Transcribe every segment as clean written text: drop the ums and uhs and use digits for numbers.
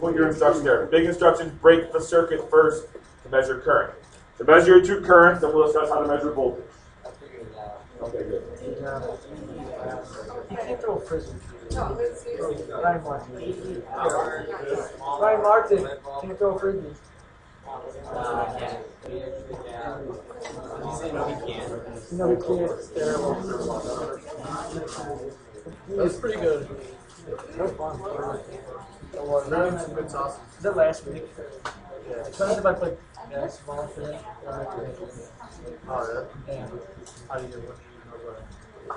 put your instructions there. Big instructions, break the circuit first to measure current. To measure your two currents, then we'll discuss how to measure voltage. Okay, good. You can't throw a frisbee. Ryan Martin can't throw a frisbee. I can't. You say no, he can't. No, he can't. It's terrible. That's pretty good. That was fun. Is that last week? Yeah. Sometimes if I play basketball for that. Oh, yeah? How do you do it? I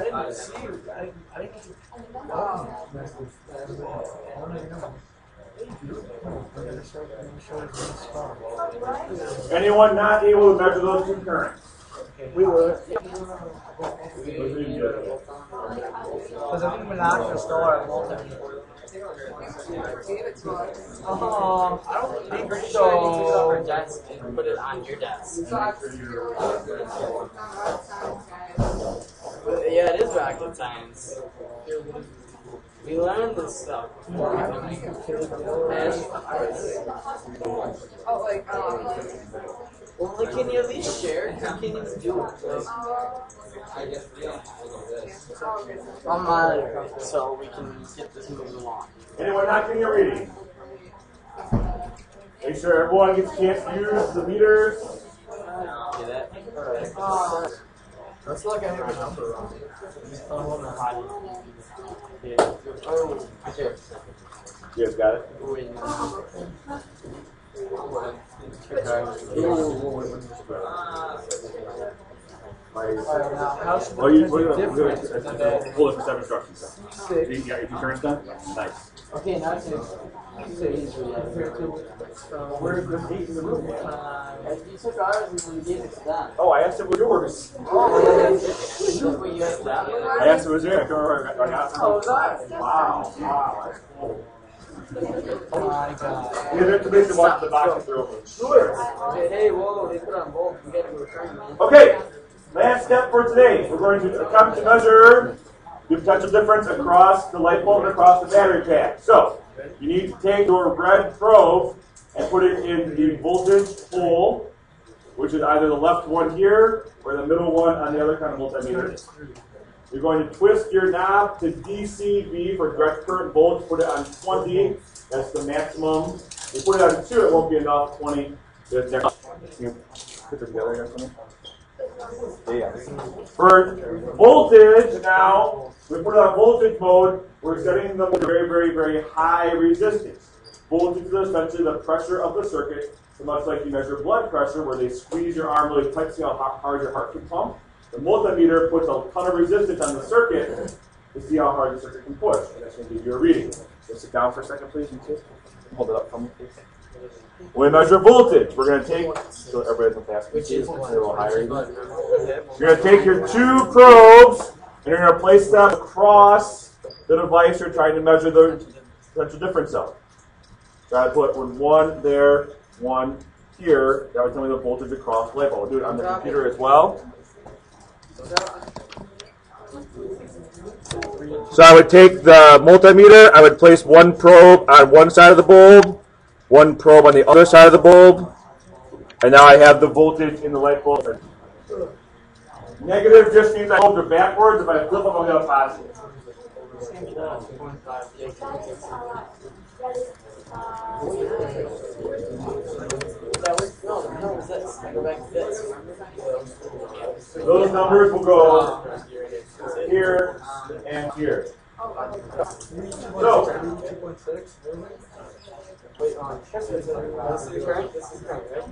didn't see you. I didn't get to. Anyone not able to measure those two currents? We would. Because I think we're not going to start at multimeter. I don't think so. Our desk and put it on your desk. But yeah, it is rocket science. We learned this stuff. Well, like, can you at least share it? Can you do it? I'm not, so we can get this moving along. Anyone not getting a reading? Make sure everyone gets a chance to use the meters. See that? That's like I have a number on it. Yeah. Oh, here. You guys got it? Wait, Oh, you pull it for 7 instructions. You got your turns done? Nice. okay, now it's you took ours and you gave it to them. Oh, I asked if it was yours. You asked that. I asked if it was yours. I can't remember. I got it. Oh, was that? Wow. Wow. That's cool. Oh my god. You have to basically watch the box through. Hey, whoa, they put on both. We gotta go return, man. Okay. Last step for today. We're going to attempt to measure the potential difference across the light bulb and across the battery pack. So, you need to take your red probe and put it in the voltage pole, which is either the left one here or the middle one on the other kind of multimeter. You're going to twist your knob to DCV for direct current voltage. Put it on 20. That's the maximum. If you put it on 2, it won't be enough. 20. That's next. Can you put this together again for me? Yeah. For voltage now, we put it on voltage mode. We're setting them with very, very, very high resistance. Voltage is essentially the pressure of the circuit. So much like you measure blood pressure, where they squeeze your arm really tight, see how hard your heart can pump. The multimeter puts a ton of resistance on the circuit to see how hard the circuit can push. And that's going to give you a reading. So sit down for a second, please. You kids. Hold it up for me, please. When we measure voltage, we're going to take, so everybody doesn't pass, which is a little higher. You're going to take your 2 probes, and you're going to place them across the device you're trying to measure the potential difference of. Try to put one there, one here. That would tell me the voltage across the light bulb. We'll do it on the computer as well. So I would take the multimeter, I would place 1 probe on one side of the bulb, 1 probe on the other side of the bulb, and now I have the voltage in the light bulb. Negative just means I hold it backwards. If I flip them, I'll get a positive. Those numbers will go here and here. So,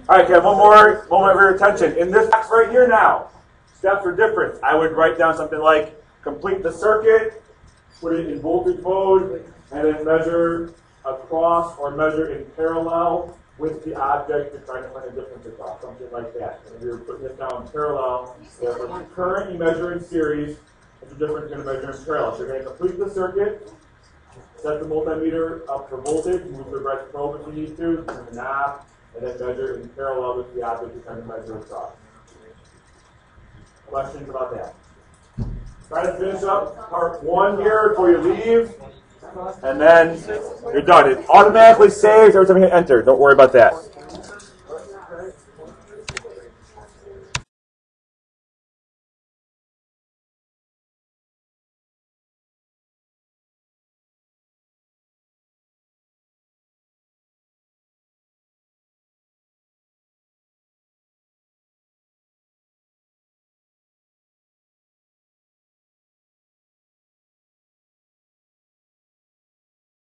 alright, Kev, one more moment of your attention. In this box right here now, steps are different. I would write down something like complete the circuit, put it in voltage mode, and then measure across or measure in parallel with the object you're trying to find a difference across, something like that. And if you're putting this down in parallel, so for the current you measure in series, what's the difference you're going to measure in parallel? So you're going to complete the circuit, set the multimeter up for voltage, move the red probe if you need to, turn the knob, and then measure in parallel with the object you're trying to measure across. Questions about that? Try to finish up part 1 here before you leave. and then you're done. It automatically saves every time you hit enter. Don't worry about that.